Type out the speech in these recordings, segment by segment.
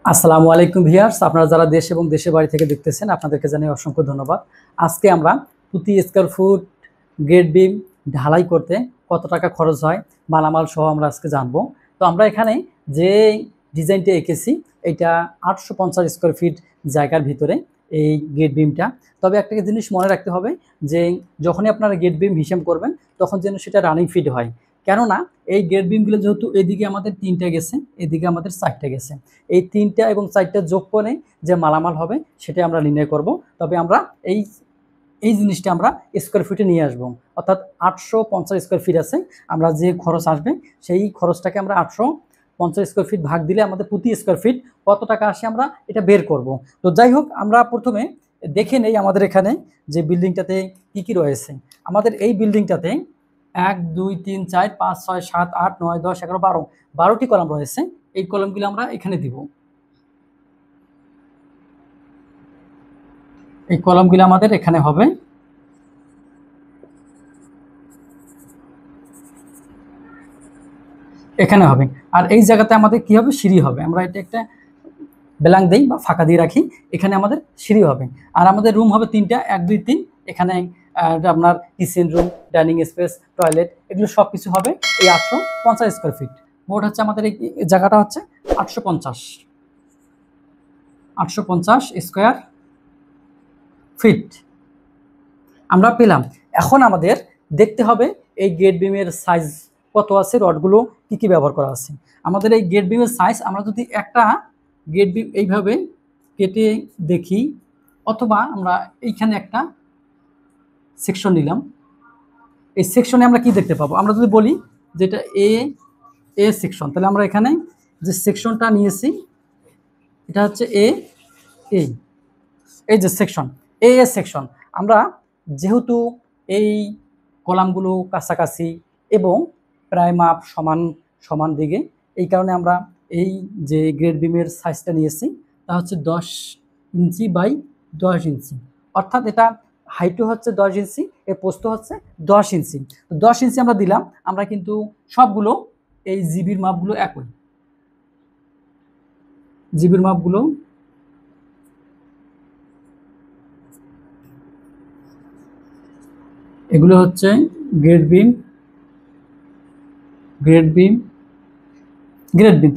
আসসালামু আলাইকুম ভিউয়ার্স, আপনারা যারা দেশ এবং দেশের বাড়ি থেকে দেখতেছেন আপনাদেরকে জানাই অসংখ্য ধন্যবাদ। আজকে আমরা প্রতি স্কয়ার ফুট গ্রেড বিম ঢালাই করতে কত টাকা খরচ হয় মালামাল সহ আমরা আজকে জানবো। তো আমরা এখানে যে ডিজাইনটা এঁকেছি এটা 850 স্কয়ার ফিট জায়গার ভিতরে এই গেট বিমটা। তবে একটা জিনিস মনে রাখতে হবে যে যখনই আপনারা গেট বিম হিসাব করবেন তখন যেন সেটা রানিং ফিট হয়, কেননা এই গেট বিমগুলো যেহেতু এদিকে আমাদের 3টা গেছে, এদিকে আমাদের 4টা গেছে, এই 3টা এবং 4টা যোগ করে যে মালামাল হবে সেটা আমরা নির্ণয় করব। তবে আমরা এই এই জিনিসটা আমরা স্কোয়ার ফিটে নিয়ে আসবো, অর্থাৎ 850 স্কোয়ার ফিট আছে। আমরা যে খরচ আসবে সেই খরচটাকে আমরা 850 স্কোয়ার ফিট ভাগ দিলে আমাদের প্রতি স্কোয়ার ফিট কত টাকা আসে আমরা এটা বের করব। তো যাই হোক, আমরা প্রথমে দেখে নেই আমাদের এখানে যে বিল্ডিংটাতে কী কী রয়েছে। আমাদের এই বিল্ডিংটাতে 1 2 3 4 5 6 7 8 9 10 11 12 12টি কলাম রয়েছে। এই কলামগুলো আমরা এখানে দিব। এই কলামগুলো আমাদের এখানে হবে। এখানে হবে, আর এই জায়গাতে আমাদের কি হবে, সিঁড়ি হবে। আমরা এটা একটা ব্ল্যাঙ্ক দেই বা ফাঁকা দিয়ে রাখি, এখানে আমাদের সিঁড়ি হবে। আর আমাদের রুম হবে 3টা, 1 2 3। এখানে আপনার kitchen room, dining space, toilet, এগুলো সব কিছু হবে এই 850 স্কোয়ার ফিট। মোট হচ্ছে আমাদের এই জায়গাটা হচ্ছে 850 স্কোয়ার ফিট আমরা পেলাম। এখন আমাদের দেখতে হবে এই গেট বিমের সাইজ কত আছে, রডগুলো কি কি ব্যবহার করা আছে। আমাদের এই গেট বিমের সাইজ আমরা যদি একটা গেট বিম এইভাবে কেটে দেখি, অথবা আমরা এইখানে একটা সেকশন নিলাম, এই সেকশনে আমরা কি দেখতে পাবো, আমরা যদি বলি যেটা এ সেকশন, তাহলে আমরা এখানে যে সেকশনটা নিয়েছি এটা হচ্ছে এই যে সেকশন সেকশন। আমরা যেহেতু এই কলামগুলো কাছাকাছি এবং প্রায় মাপ সমান সমান দিকে, এই কারণে আমরা এই যে গ্রেড বিমের সাইজটা নিয়েছি তা হচ্ছে 10 ইঞ্চি বাই 10 ইঞ্চি, অর্থাৎ এটা হাইটও হচ্ছে 10 ইঞ্চি, এর প্রস্থ হচ্ছে 10 ইঞ্চি। তো 10 ইঞ্চি আমরা দিলাম। আমরা কিন্তু সবগুলো এই জিবির মাপগুলো একই, জিবির মাপগুলো এগুলো হচ্ছে গ্রেড বিম,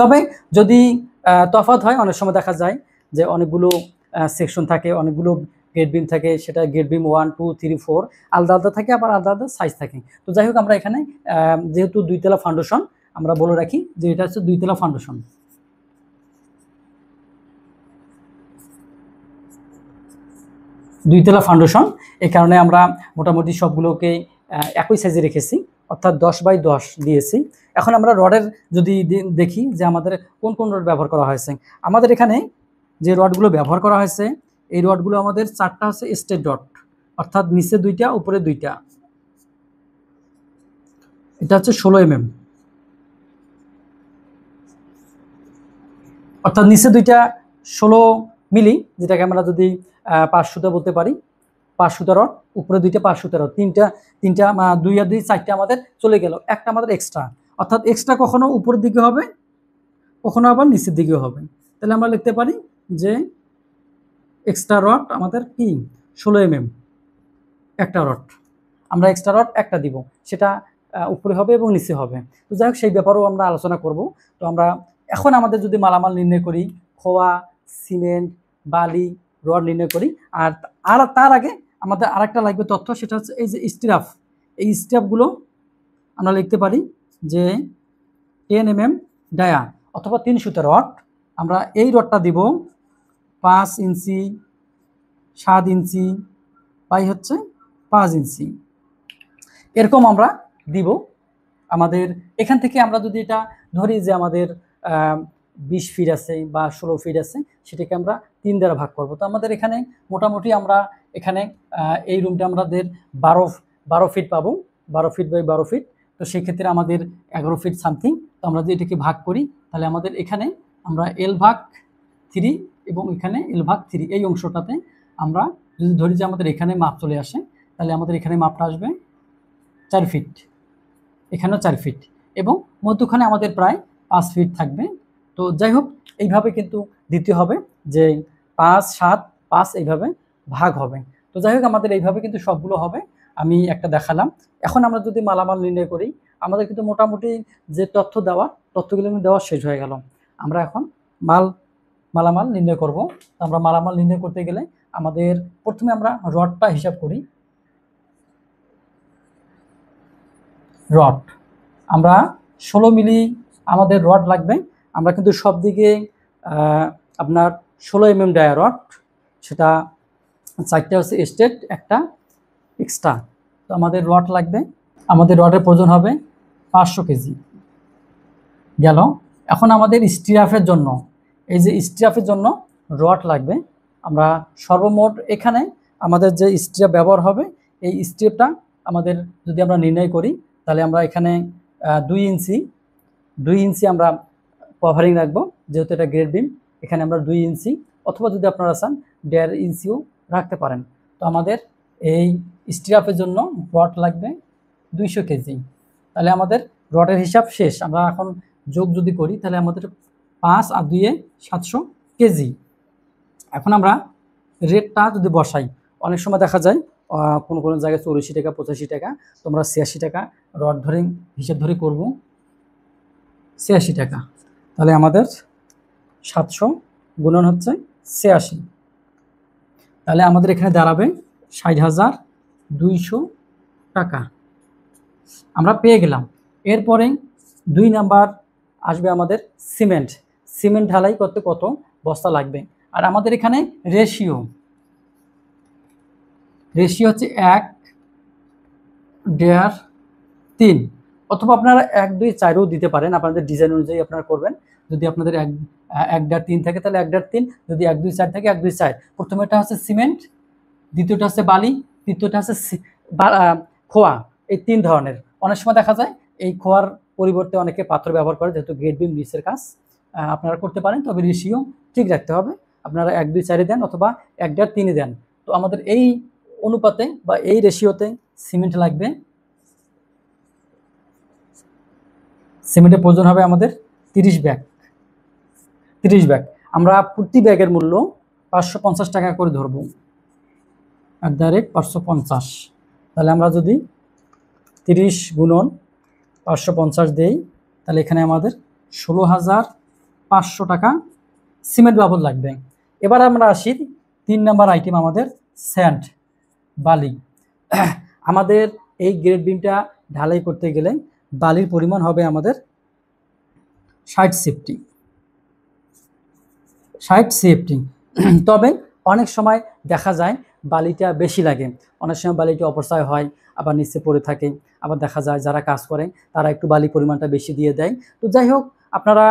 তবে যদি তফাৎ হয়, অনেক সময় দেখা যায় যে অনেকগুলো সেকশন থাকে, অনেকগুলো গ্রেড বিম থাকে, সেটা গ্রেড বিম 1 2 3 4 আলাদা আলাদা থাকে, আবার আলাদা আলাদা সাইজ থাকে। তো যাই হোক, আমরা এখানে যেহেতু 2 তলা ফাউন্ডেশন, আমরা বলে রাখি যে এটা হচ্ছে 2 তলা ফাউন্ডেশন। এই কারণে আমরা মোটামুটি সবগুলোকে একই সাইজে রেখেছি, অর্থাৎ 10 বাই 10 দিয়েছি। এখন আমরা রডের যদি দেখি যে আমাদের কোন কোন রড ব্যবহার করা হয়েছে। আমাদের এখানে যে রডগুলো ব্যবহার করা হয়েছে, এই রডগুলো আমাদের 4টা হচ্ছে স্ট্রেট রড, অর্থাৎ নিচে 2টা উপরে 2টা। এটা হচ্ছে 16 mm, অর্থাৎ নিচে 2টা 16 মিলি, যেটাকে আমরা যদি 5 সুতা বলতে পারি, 5 সুতা রড, উপরে 2টা 5 সুতা রড, তিনটা 2 আর 2 4টা আমাদের চলে গেল, একটা আমাদের এক্সট্রা। অর্থাৎ এক্সট্রা কখনো উপরের দিকে হবে, কখনো আবার নিচের দিকেও হবে। তাহলে আমরা লিখতে পারি যে এক্সট্রা রড আমাদের কি 16 mm একটা রড, আমরা এক্সট্রা রড একটা দিব, সেটা উপরে হবে এবং নিচে হবে। তো যাই হোক, সেই ব্যাপারেও আমরা আলোচনা করব। তো আমরা এখন আমাদের যদি মালামাল নির্ণয় করি, খোয়া, সিমেন্ট, বালি, রড নির্ণয় করি, আর তার আগে আমাদের আরেকটা লাগবে তথ্য, সেটা হচ্ছে এই যে স্ট্রাপ। এই স্ট্রাপগুলো আমরা লিখতে পারি যে 10 mm ডায়া অথবা 3 সুতা রড। আমরা এই রডটা দিব 5 ইঞ্চি, 7 ইঞ্চি বাই হচ্ছে 5 ইঞ্চি, এরকম আমরা দিব। আমাদের এখান থেকে আমরা যদি এটা ধরি যে আমাদের 20 ফিট আছে বা 16 ফিট আছে, সেটাকে আমরা 3 দ্বারা ভাগ করব। তো আমাদের এখানে মোটামুটি আমরা এখানে এই রুমটা আমাদের 12 ফিট পাবো, 12 ফিট বাই 12 ফিট। তো সেক্ষেত্রে আমাদের 11 ফিট সামথিং। তো আমরা যদি এটাকে ভাগ করি, তাহলে আমাদের এখানে আমরা L/3 এবং এখানে L/3, এই অংশটাতে আমরা যদি ধরি যে আমাদের এখানে মাপ চলে আসে, তাহলে আমাদের এখানে মাপটা আসবে 4 ফিট, এখানেও 4 ফিট, এবং মধ্যখানে আমাদের প্রায় 5 ফিট থাকবে। তো যাই হোক, এইভাবে কিন্তু দিতে হবে যে 5 7 5 এইভাবে ভাগ হবে। তো যাই হোক আমাদের এইভাবে কিন্তু সবগুলো হবে। আমি একটা দেখালাম। এখন আমরা যদি মালামাল নির্ণয় করি, আমাদের কিন্তু মোটামুটি যে তথ্যগুলো কিন্তু দেওয়া শেষ হয়ে গেল। আমরা এখন মালামাল নির্ণয় করব। আমরা মালামাল নির্ণয় করতে গেলে আমাদের প্রথমে আমরা রডটা হিসাব করি। রড আমরা 16 মিলি আমাদের রড লাগবে। আমরা কিন্তু সব দিকে আপনার 16 mm ডায়া রড, সেটা 4টা হচ্ছে স্ট্রেট, একটা এক্সট্রা। তো আমাদের রড লাগবে, আমাদের রডের প্রয়োজন হবে 500 কেজি গেল। এখন আমাদের স্টিরাফের জন্য, এই যে স্টিরাফের জন্য রড লাগবে। আমরা সর্বমোট এখানে আমাদের যে স্টিরাপ ব্যবহার হবে, এই স্টিরাপটা আমাদের যদি আমরা নির্ণয় করি, তাহলে আমরা এখানে 2 ইঞ্চি আমরা কভারিং রাখবো, যেহেতু এটা গ্রেড বিম। এখানে আমরা 2 ইঞ্চি, অথবা যদি আপনারা চান 1.5 ইঞ্চিও রাখতে পারেন। তো আমাদের এই স্টিরাপের জন্য রড লাগবে 200 কেজি। তাহলে আমাদের রডের হিসাব শেষ। আমরা এখন যোগ যদি করি, তাহলে আমাদের 5 আর 2 700 কেজি। এখন আমরা রেটটা যদি বসাই, অনেক সময় দেখা যায় কোনো জায়গায় 84 টাকা 85 টাকা, তো আমরা 86 টাকা রড ধরে হিসাব ধরে করব। 86 টাকা, তাহলে আমাদের 700 গুণন হচ্ছে 86, তাহলে আমাদের এখানে দাঁড়াবে 60,200 টাকা আমরা পেয়ে গেলাম। এরপরে 2 নাম্বার আসবে আমাদের সিমেন্ট ঢালাই করতে কত বস্তা লাগবে। আর আমাদের এখানে রেশিও হচ্ছে 1, 1.5, 3, অথবা আপনারা 1, 2, 4ও দিতে পারেন, আপনাদের ডিজাইন অনুযায়ী আপনারা করবেন। যদি আপনাদের 1, 1.5, 3 থাকে তাহলে 1.5, 3, যদি 1, 2, 4 থাকে 1, 2, 4। প্রথমেটা হচ্ছে সিমেন্ট, দ্বিতীয়টা হচ্ছে বালি, তৃতীয়টা হচ্ছে খোয়া। এই 3 ধরনের। অনেক সময় দেখা যায় এই খোয়ার পরিবর্তে অনেকে পাথর ব্যবহার করে, যেহেতু গ্রেড বিম নিচের কাজ আপনারা করতে পারেন, তবে রেশিও ঠিক রাখতে হবে। আপনারা 1, 2, 4 দেন অথবা 1.5, 3 দেন। তো আমাদের এই অনুপাতে বা এই রেশিওতে সিমেন্ট লাগবে। সিমেন্টের প্রয়োজন হবে আমাদের 30 ব্যাগ। আমরা প্রতি ব্যাগের মূল্য 550 টাকা করে ধরব, @ 550। তাহলে আমরা যদি 30 গুণন 550 দেই, তাহলে এখানে আমাদের 16,500 টাকা সিমেন্ট বাবদ লাগবে। এবার আমরা আসি 3 নাম্বার আইটেম, আমাদের স্যান্ড, বালি। আমাদের এই গ্রেড বিমটা ঢালাই করতে গেলে বালির পরিমাণ হবে আমাদের 60 সেফটি। তবে অনেক সময় দেখা যায় বালিটা বেশি লাগে, অনেক সময় বালিটা অপচয় হয়, আবার নিচে পড়ে থাকে। আবার দেখা যায় যারা কাজ করে তারা একটু বালি পরিমাণটা বেশি দিয়ে দেয়। তো যাই হোক, আপনারা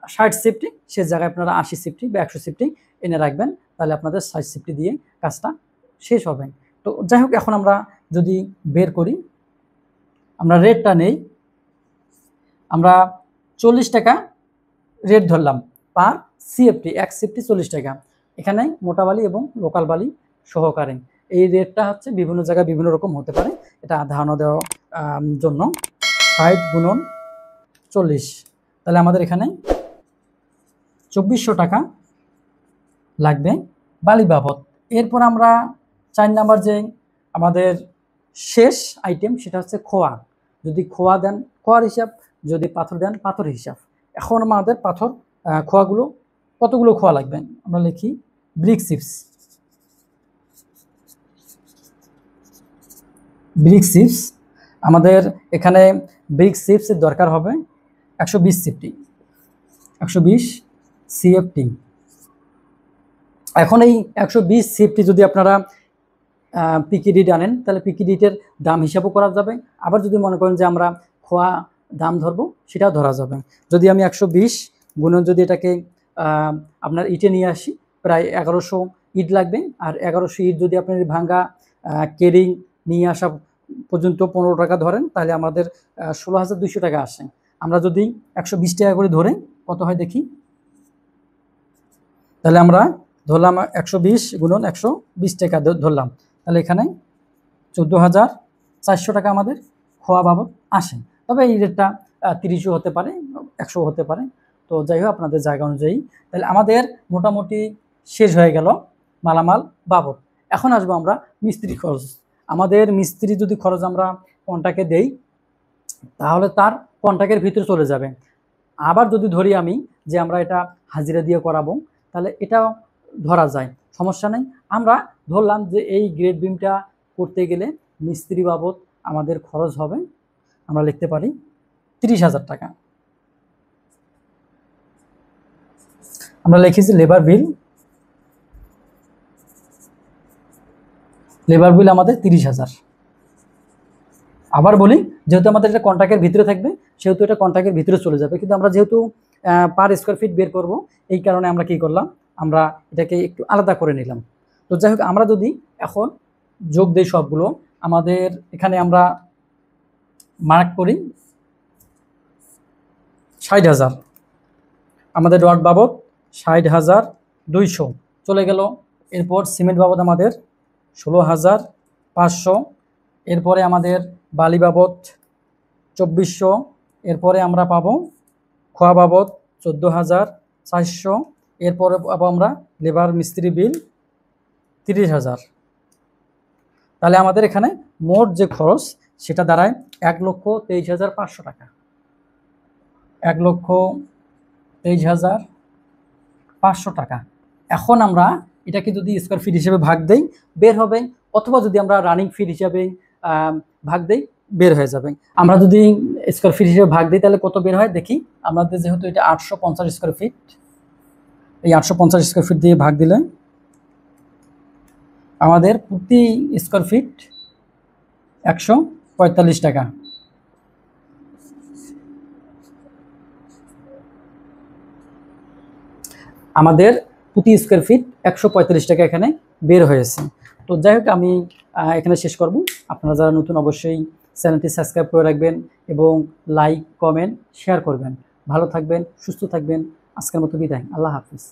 60 সেফটি, সে জায়গায় আপনারা 80 সেফটি বা 100 সেফটি এনে রাখবেন, তাহলে আপনাদের 60 সেফটি দিয়ে কাজটা শেষ হবে। তো যাই হোক, এখন আমরা যদি বের করি, আমরা রেটটা নেই। আমরা 40 টাকা রেট ধরলাম পার সিএফটি, 1 সিএফটি 40 টাকা। এখানে মোটা বালি এবং লোকাল বালি সহকারে এই রেটটা হচ্ছে বিভিন্ন জায়গায় বিভিন্ন রকম হতে পারে, এটা ধারণা দেওয়ার জন্য। 60 গুণন 40, তাহলে আমাদের এখানে 2400 টাকা লাগবে বালি বাবদ। এরপর আমরা 4 নাম্বার যে আমাদের শেষ আইটেম, সেটা হচ্ছে খোয়া। যদি খোয়া দেন খোয়ার হিসাব, যদি পাথর দেন পাথর হিসাব। এখন আমাদের খোয়াগুলো কতগুলো খোয়া লাগবে, আমরা লিখি ব্রিক চিপস। আমাদের এখানে ব্রিক চিপসের দরকার হবে 120 সিএফটি। এখন এই 120 সিএফটি যদি আপনারা পিকিডিট আনেন, তাহলে পিকিডিটের দাম হিসাবও করা যাবে। আবার যদি মনে করেন যে আমরা খোয়া দাম ধরবো, সেটাও ধরা যাবে। যদি আমি 120 গুণন যদি এটাকে আপনার ইটে নিয়ে আসি, প্রায় 1100 ইট লাগবে। আর 1100 ইট যদি আপনার ভাঙ্গা কেরিং নিয়ে আসা পর্যন্ত 15 টাকা ধরেন, তাহলে আমাদের 16,200 টাকা আসে। আমরা যদি 120 টাকা করে ধরে কত হয় দেখি, তাহলে আমরা ধরলাম 120 গুণন 120 টাকা ধরলাম, তাহলে এখানে 14,400 টাকা আমাদের খোয়া বাবদ আসে। তবে এই রেটটা 30ও হতে পারে, 100 হতে পারে। তো তো যাই হোক আপনাদের জায়গা অনুযায়ী। তাহলে আমাদের মোটামুটি শেষ হয়ে গেল মালামাল বাবদ। এখন আসবো আমরা মিস্ত্রি খরচ। আমাদের মিস্ত্রি যদি খরচ আমরা কন্ট্রাক্টে দেই তাহলে তার কন্ট্রাক্টের ভিতরে চলে যাবে। আবার যদি ধরি আমি যে আমরা এটা হাজিরা দিয়ে করাবো, তাহলে এটাও ধরা যায়, সমস্যা নেই। আমরা ধরলাম যে এই গ্রেড বিমটা করতে গেলে মিস্ত্রি বাবদ আমাদের খরচ হবে, আমরা লিখতে পারি 30,000 টাকা। আমরা লিখেছি লেবার বিল, লেবার বিল আমাদের 30,000। আবার বলি, যেহেতু আমাদের এটা কন্ট্রাক্টের ভিতরে থাকবে সেহেতু এটা কন্ট্রাক্টের ভিতরে চলে যাবে, কিন্তু আমরা যেহেতু পার স্কোয়ার ফিট বের করব এই কারণে আমরা কি করলাম, আমরা এটাকে একটু আলাদা করে নিলাম। তো যাই হোক, আমরা যদি এখন যোগ দিই সবগুলো, আমাদের এখানে আমরা মার্ক করি 60,000, আমাদের রড বাবদ 60,200 চলে গেল। এরপর সিমেন্ট বাবদ আমাদের 16,500, এরপরে আমাদের বালি বাবদ 2,400, এরপরে আমরা পাবো খোয়া বাবদ 14,400, এরপরে পাবো আমরা লেবার মিস্ত্রি বিল 30,000। তাহলে আমাদের এখানে মোট যে খরচ সেটা দাঁড়ায় 1,23,500 টাকা, 1,23,500 টাকা। এখন আমরা এটাকে যদি স্কোয়ার ফিট হিসেবে ভাগ দেই বের হবে, অথবা যদি আমরা রানিং ফিট হিসাবে ভাগ দেই বের হয়ে যাবে। আমরা যদি স্কোয়ার ফিট হিসেবে ভাগ দিই তাহলে কত বের হয় দেখি। আমাদের যেহেতু এটা 850 স্কোয়ার ফিট, এই 850 স্কোয়ার ফিট দিয়ে ভাগ দিলে আমাদের প্রতি স্কোয়ার ফিট 145 টাকা। আমাদের প্রতি স্কোয়ার ফিট 145 টাকা এখানে বের হয়েছে। তো যাই হোক, আমি এখানে শেষ করব। আপনারা যারা নতুন অবশ্যই চ্যানেলটি সাবস্ক্রাইব করে রাখবেন এবং লাইক কমেন্ট শেয়ার করবেন। ভালো থাকবেন, সুস্থ থাকবেন। আজকের মতো বিদায়, আল্লাহ হাফিজ।